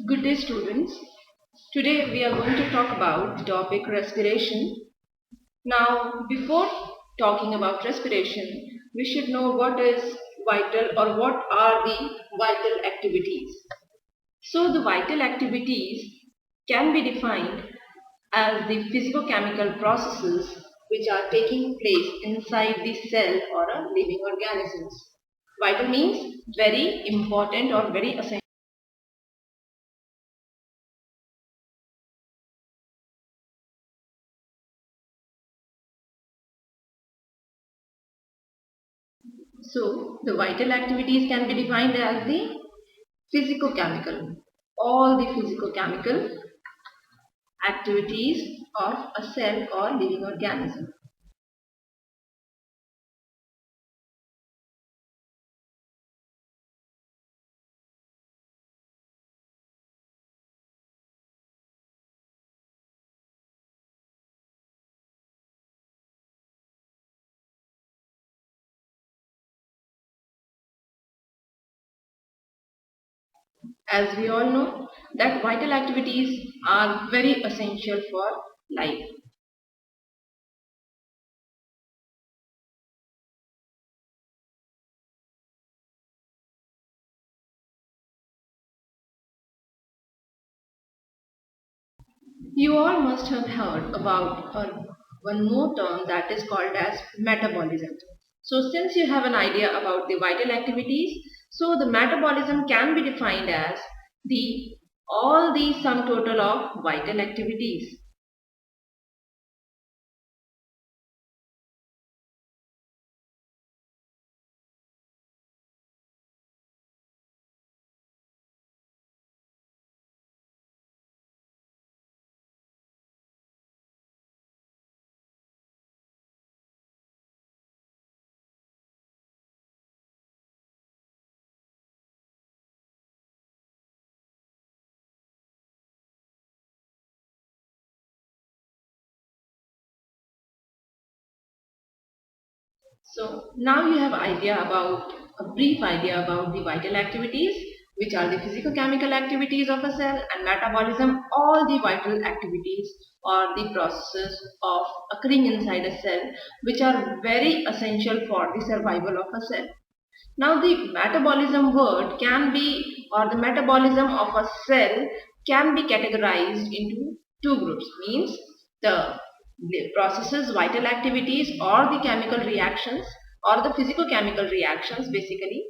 Good day, students. Today we are going to talk about the topic respiration. Now, before talking about respiration, we should know what is vital or what are the vital activities. So, the vital activities can be defined as the physicochemical processes which are taking place inside the cell or a living organisms. Vital means very important or very essential. So, the vital activities can be defined as the physicochemical, all the physicochemical activities of a cell or living organism. As we all know, that vital activities are very essential for life. You all must have heard about one more term that is called as metabolism. So since you have an idea about the vital activities, so the metabolism can be defined as the all the sum total of vital activities. So now you have a brief idea about the vital activities, which are the physicochemical activities of a cell, and metabolism, all the vital activities or the processes of occurring inside a cell, which are very essential for the survival of a cell. Now the metabolism word can be, or the metabolism of a cell can be categorized into two groups, means the processes, vital activities or the chemical reactions or the physicochemical reactions basically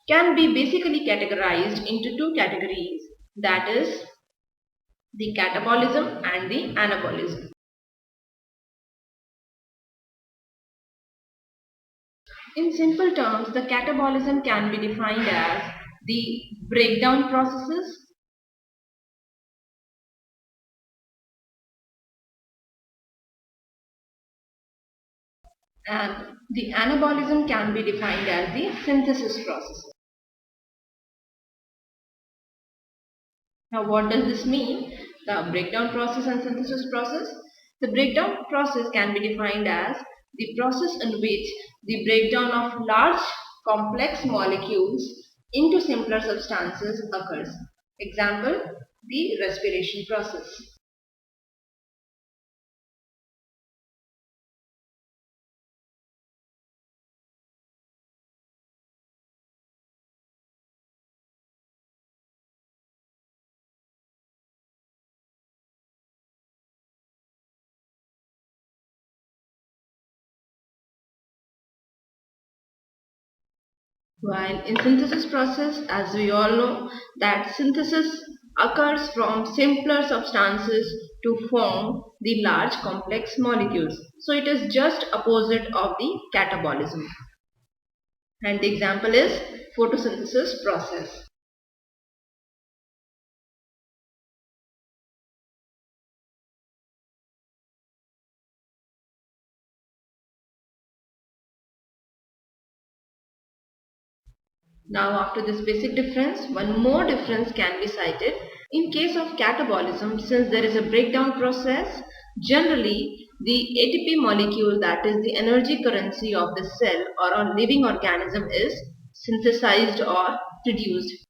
can be basically categorized into two categories, that is the catabolism and the anabolism. In simple terms, the catabolism can be defined as the breakdown processes, and the anabolism can be defined as the synthesis process. Now what does this mean? The breakdown process and synthesis process. The breakdown process can be defined as the process in which the breakdown of large complex molecules into simpler substances occurs. Example, the respiration process. While in synthesis process, as we all know, that synthesis occurs from simpler substances to form the large complex molecules. So it is just opposite of the catabolism. And the example is photosynthesis process. Now after this basic difference, one more difference can be cited. In case of catabolism, since there is a breakdown process, generally the ATP molecule, that is the energy currency of the cell or a living organism, is synthesized or produced.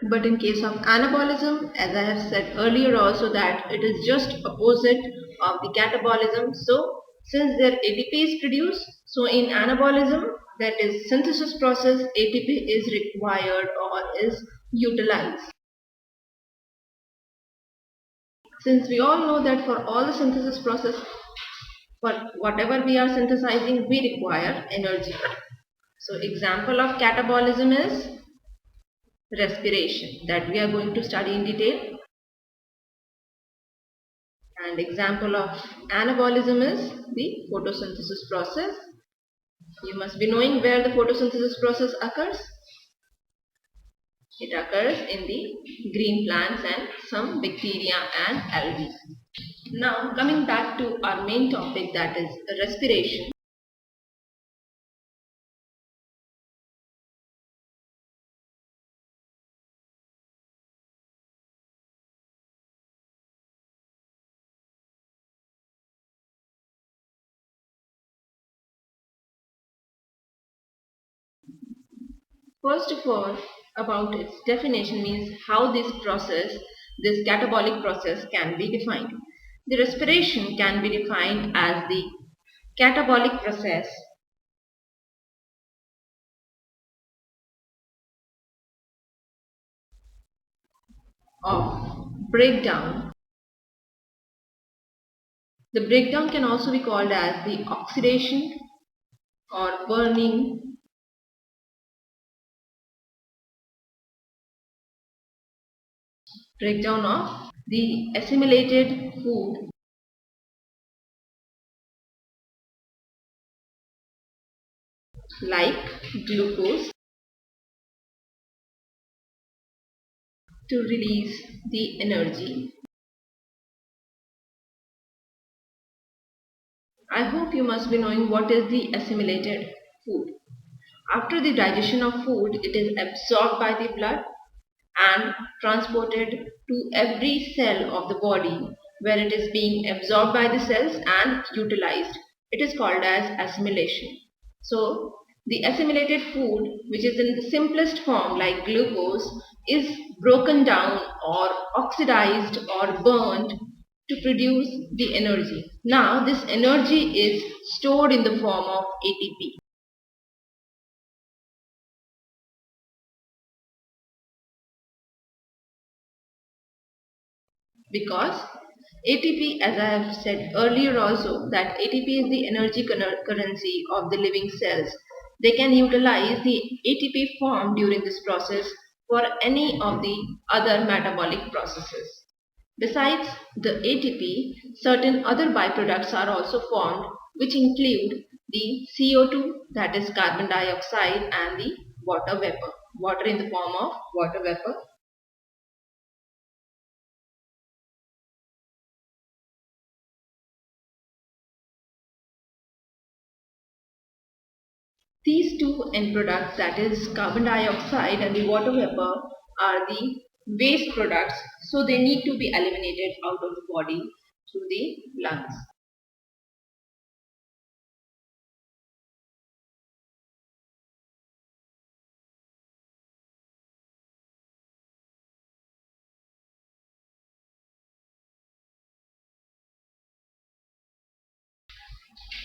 But in case of anabolism, as I have said earlier also, that it is just opposite of the catabolism. So since their ATP is produced, so in anabolism, that is synthesis process, ATP is required or is utilized. Since we all know that for all the synthesis process, for whatever we are synthesizing, we require energy. So example of catabolism is respiration, that we are going to study in detail. And example of anabolism is the photosynthesis process. You must be knowing where the photosynthesis process occurs. It occurs in the green plants and some bacteria and algae. Now coming back to our main topic, that is respiration. First of all, about its definition means how this process, this catabolic process can be defined. The respiration can be defined as the catabolic process of breakdown. The breakdown can also be called as the oxidation or burning, breakdown of the assimilated food like glucose to release the energy. I hope you must be knowing what is the assimilated food. After the digestion of food, it is absorbed by the blood and transported to every cell of the body where it is being absorbed by the cells and utilized. It is called as assimilation. So, the assimilated food, which is in the simplest form like glucose, is broken down or oxidized or burned to produce the energy. Now, this energy is stored in the form of ATP. Because ATP, as I have said earlier also, that ATP is the energy currency of the living cells. They can utilize the ATP formed during this process for any of the other metabolic processes. Besides the ATP, certain other byproducts are also formed, which include the CO2, that is carbon dioxide, and the water vapor, water in the form of water vapor. These two end products, that is carbon dioxide and the water vapor, are the waste products, so they need to be eliminated out of the body through the lungs.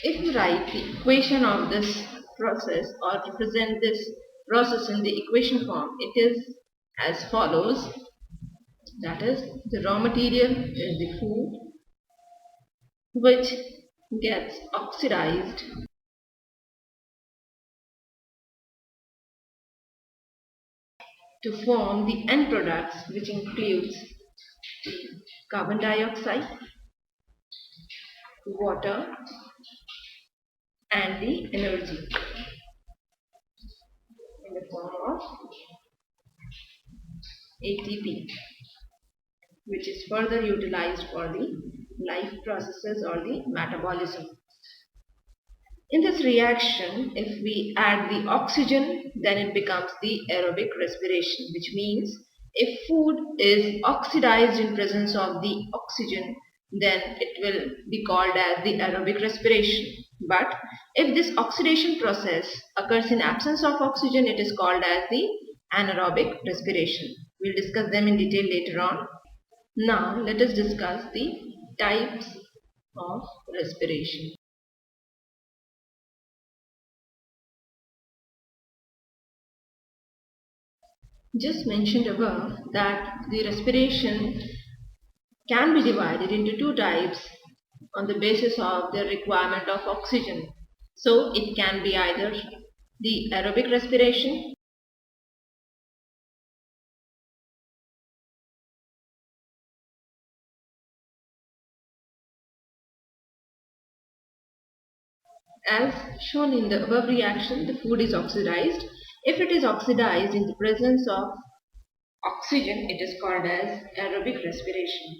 If you write the equation of this process or represent this process in the equation form, it is as follows. That is, the raw material is the food which gets oxidized to form the end products, which includes carbon dioxide, water, and the energy in the form of ATP, which is further utilized for the life processes or the metabolism. In this reaction, if we add the oxygen, then it becomes the aerobic respiration, which means if food is oxidized in presence of the oxygen, then it will be called as the aerobic respiration. But if this oxidation process occurs in absence of oxygen, it is called as the anaerobic respiration, We'll discuss them in detail later on. Now let us discuss the types of respiration. Just mentioned above that the respiration can be divided into two types on the basis of the requirement of oxygen. So it can be either the aerobic respiration, as shown in the above reaction, the food is oxidized. If it is oxidized in the presence of oxygen, it is called as aerobic respiration.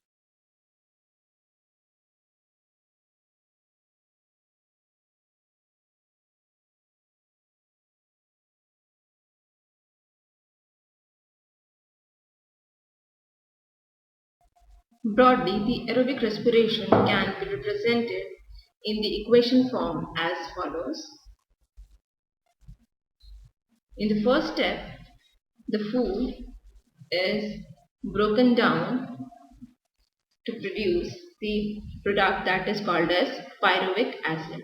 Broadly, the aerobic respiration can be represented in the equation form as follows. In the first step, the food is broken down to produce the product that is called as pyruvic acid.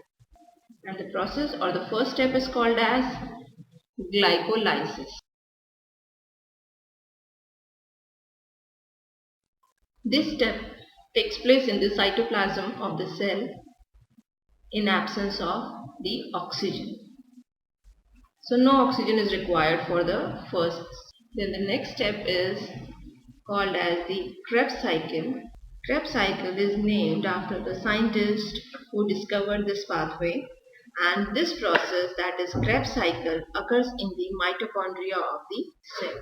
And the process or the first step is called as glycolysis. This step takes place in the cytoplasm of the cell in absence of the oxygen. So no oxygen is required for the first. Then the next step is called as the Krebs cycle. Krebs cycle is named after the scientist who discovered this pathway, and this process, that is Krebs cycle, occurs in the mitochondria of the cell.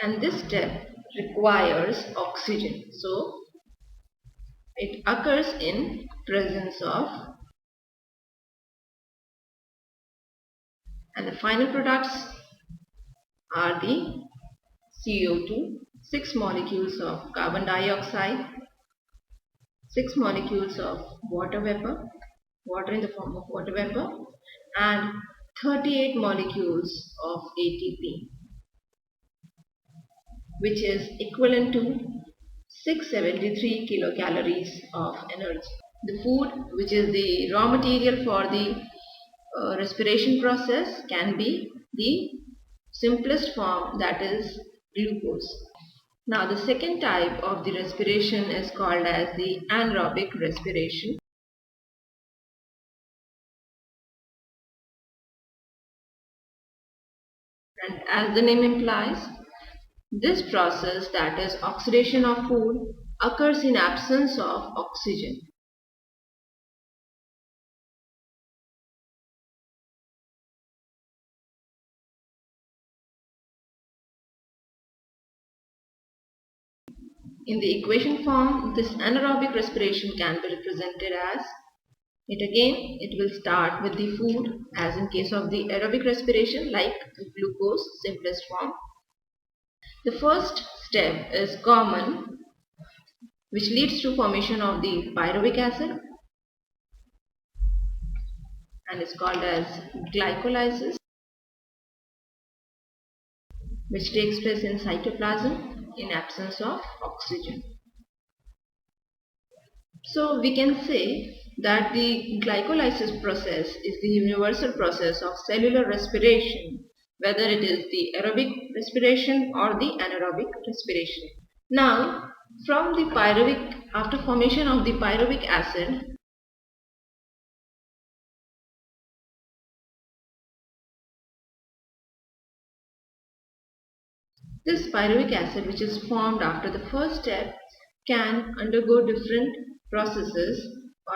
And this step requires oxygen. So it occurs in presence of, and the final products are the CO2, 6 molecules of carbon dioxide, 6 molecules of water vapor, water in the form of water vapor, and 38 molecules of ATP, which is equivalent to 673 kilocalories of energy. The food, which is the raw material for the respiration process, can be the simplest form, that is glucose. Now the second type of the respiration is called as the anaerobic respiration. And as the name implies, this process, that is oxidation of food, occurs in absence of oxygen. In the equation form, this anaerobic respiration can be represented as, it will start with the food, as in case of the aerobic respiration, like glucose, simplest form. The first step is common, which leads to formation of the pyruvic acid and is called as glycolysis, which takes place in cytoplasm in absence of oxygen. So we can say that the glycolysis process is the universal process of cellular respiration, whether it is the aerobic respiration or the anaerobic respiration. Now, from the pyruvic, after formation of the pyruvic acid, this pyruvic acid, which is formed after the first step, can undergo different processes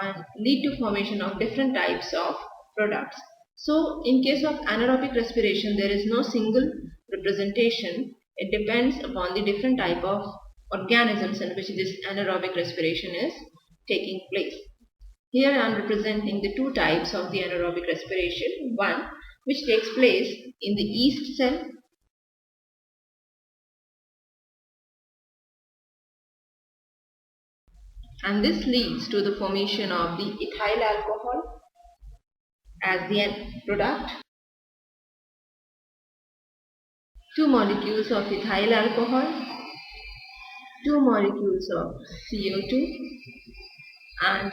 and lead to formation of different types of products. So in case of anaerobic respiration, there is no single representation. It depends upon the different type of organisms in which this anaerobic respiration is taking place. Here I am representing the two types of the anaerobic respiration. One, which takes place in the yeast cell, and this leads to the formation of the ethyl alcohol as the end product. 2 molecules of ethyl alcohol, 2 molecules of CO2 and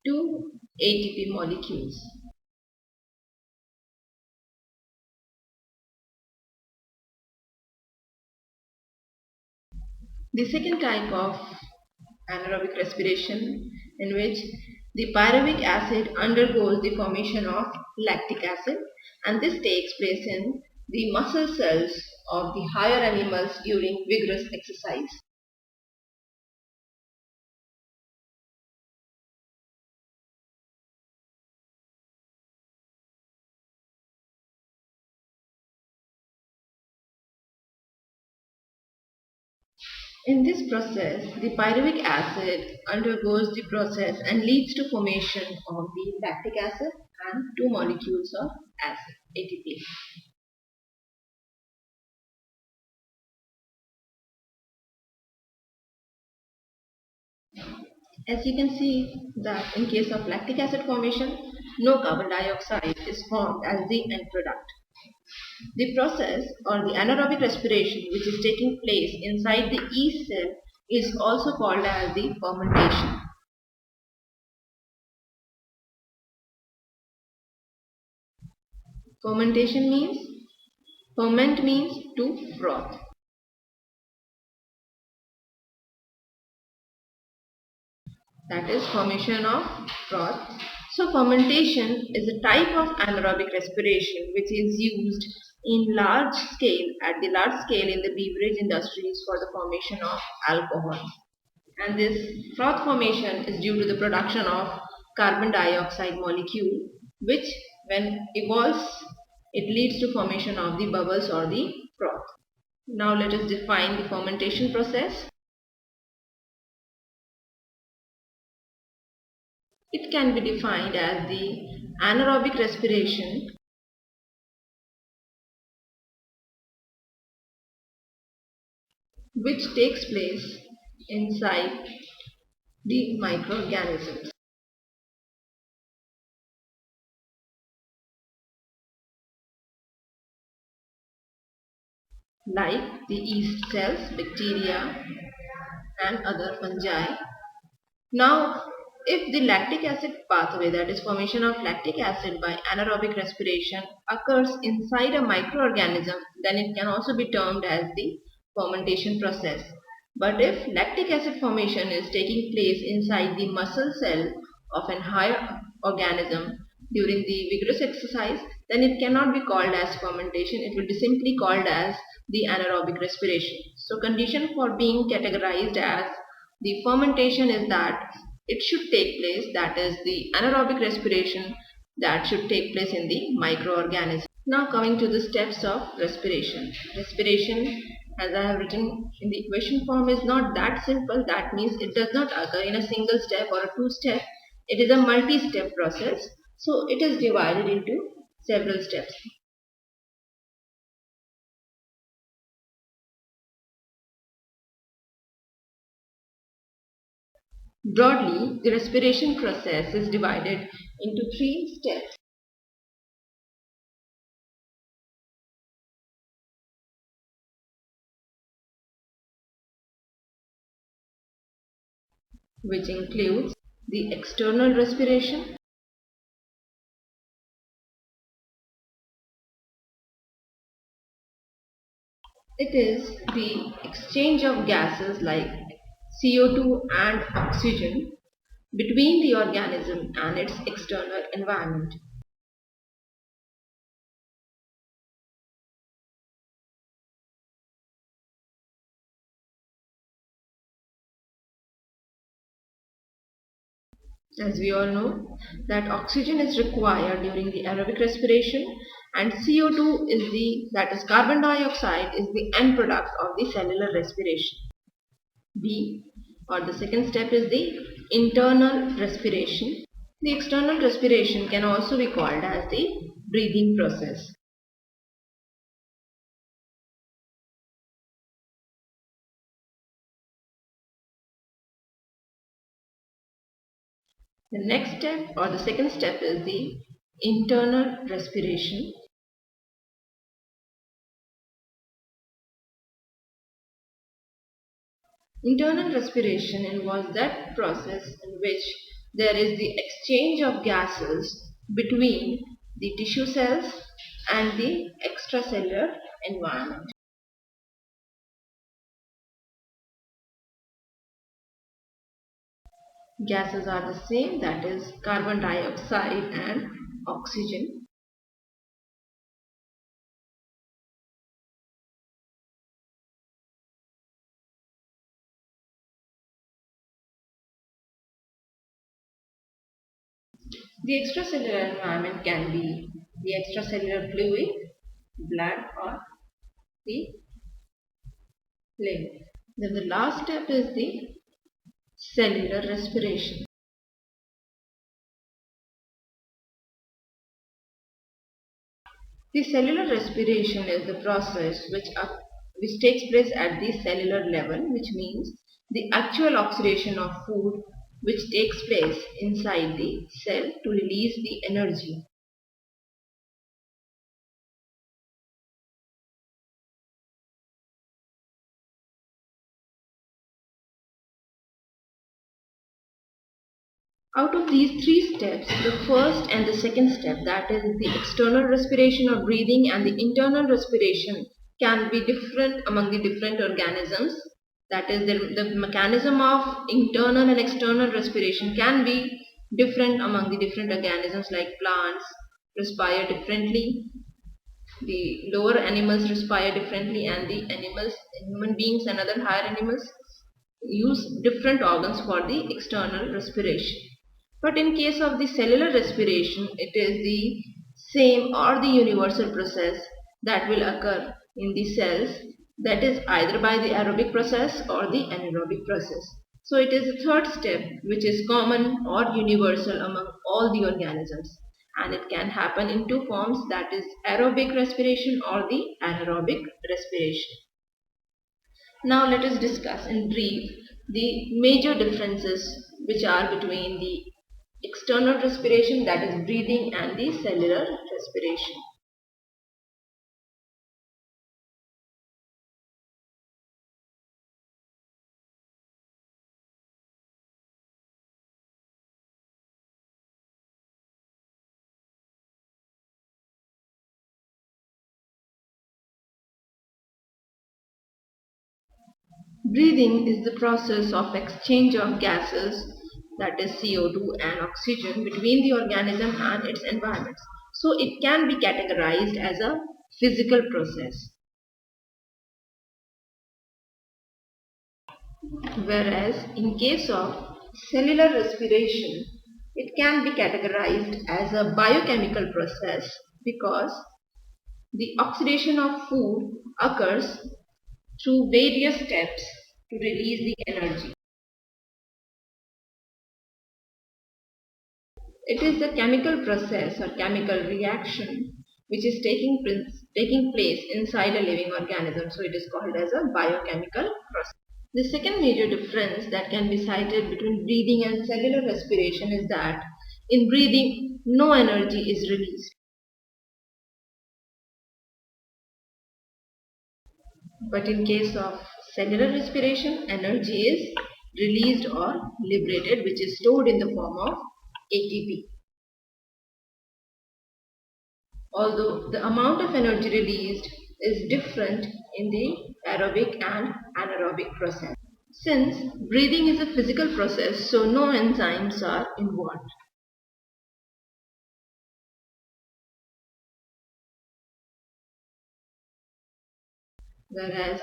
2 ATP molecules. The second type of anaerobic respiration, in which the pyruvic acid undergoes the formation of lactic acid, and this takes place in the muscle cells of the higher animals during vigorous exercise. In this process, the pyruvic acid undergoes the process and leads to formation of the lactic acid and 2 molecules of acid, ATP. As you can see that in case of lactic acid formation, no carbon dioxide is formed as the end product. The process or the anaerobic respiration which is taking place inside the yeast cell is also called as the fermentation. Fermentation means, ferment means to froth. That is formation of froth. So fermentation is a type of anaerobic respiration which is used in large scale, at the large scale in the beverage industries for the formation of alcohol. And this froth formation is due to the production of carbon dioxide molecule, which when evolves it leads to formation of the bubbles or the froth. Now let us define the fermentation process. It can be defined as the anaerobic respiration which takes place inside the microorganisms. Like the yeast cells, bacteria and other fungi. Now, if the lactic acid pathway, that is formation of lactic acid by anaerobic respiration, occurs inside a microorganism, then it can also be termed as the fermentation process. But if lactic acid formation is taking place inside the muscle cell of an higher organism during the vigorous exercise, then it cannot be called as fermentation. It will be simply called as the anaerobic respiration. So condition for being categorized as the fermentation is that it should take place, that is the anaerobic respiration that should take place in the microorganism. Now coming to the steps of respiration. Respiration, as I have written in the equation form, is not that simple. That means it does not occur in a single step or a two-step. It is a multi-step process. So it is divided into several steps. Broadly, the respiration process is divided into 3 steps. Which includes the external respiration, it is the exchange of gases like CO2 and oxygen between the organism and its external environment. As we all know that oxygen is required during the aerobic respiration and CO2 is the, that is carbon dioxide, is the end product of the cellular respiration. B, or the second step, is the internal respiration. The external respiration can also be called as the breathing process. The next step or the second step is the internal respiration. Internal respiration involves that process in which there is the exchange of gases between the tissue cells and the extracellular environment. Gases are the same, that is carbon dioxide and oxygen. The extracellular environment can be the extracellular fluid, blood, or the lymph. Then the last step is the cellular respiration. The cellular respiration is the process which takes place at the cellular level, which means the actual oxidation of food which takes place inside the cell to release the energy. Out of these three steps, the first and the second step, that is the external respiration or breathing, and the internal respiration can be different among the different organisms. That is, the mechanism of internal and external respiration can be different among the different organisms, like plants respire differently, the lower animals respire differently, and the animals, human beings and other higher animals use different organs for the external respiration. But in case of the cellular respiration, it is the same or the universal process that will occur in the cells, that is either by the aerobic process or the anaerobic process. So it is the third step which is common or universal among all the organisms, and it can happen in two forms, that is aerobic respiration or the anaerobic respiration. Now let us discuss in brief the major differences which are between the external respiration, that is breathing, and the cellular respiration. Breathing is the process of exchange of gases, that is CO2 and oxygen, between the organism and its environment. So it can be categorized as a physical process. Whereas in case of cellular respiration, it can be categorized as a biochemical process because the oxidation of food occurs through various steps to release the energy. It is the chemical process or chemical reaction which is taking place inside a living organism. So it is called as a biochemical process. The second major difference that can be cited between breathing and cellular respiration is that in breathing, no energy is released. But in case of cellular respiration, energy is released or liberated, which is stored in the form of ATP. Although the amount of energy released is different in the aerobic and anaerobic process. Since breathing is a physical process, so no enzymes are involved. Whereas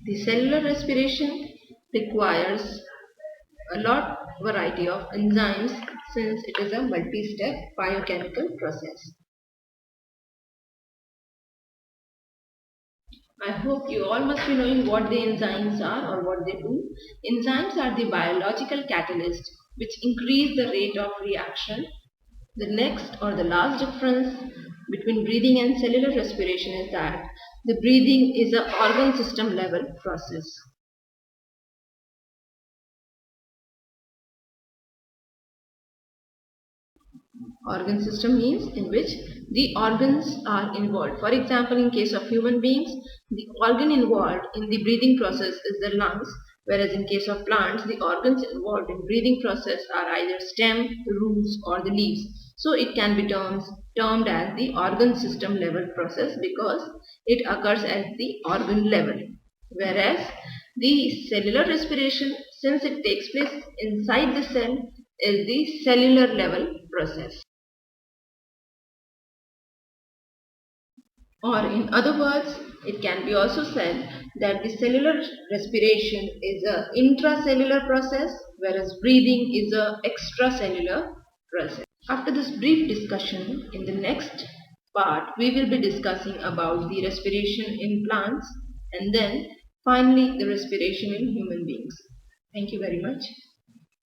the cellular respiration requires a lot variety of enzymes since it is a multi-step biochemical process. I hope you all must be knowing what the enzymes are or what they do. Enzymes are the biological catalysts which increase the rate of reaction. The next or the last difference between breathing and cellular respiration is that the breathing is an organ system level process. Organ system means in which the organs are involved. For example, in case of human beings, the organ involved in the breathing process is the lungs, Whereas in case of plants, the organs involved in breathing process are either stem, roots or the leaves. So it can be termed as the organ system level process because it occurs at the organ level. Whereas the cellular respiration, since it takes place inside the cell, is the cellular level process. Or in other words, it can be also said that the cellular respiration is a intracellular process, whereas breathing is a extracellular process. After this brief discussion, in the next part, we will be discussing about the respiration in plants and then finally the respiration in human beings. Thank you very much.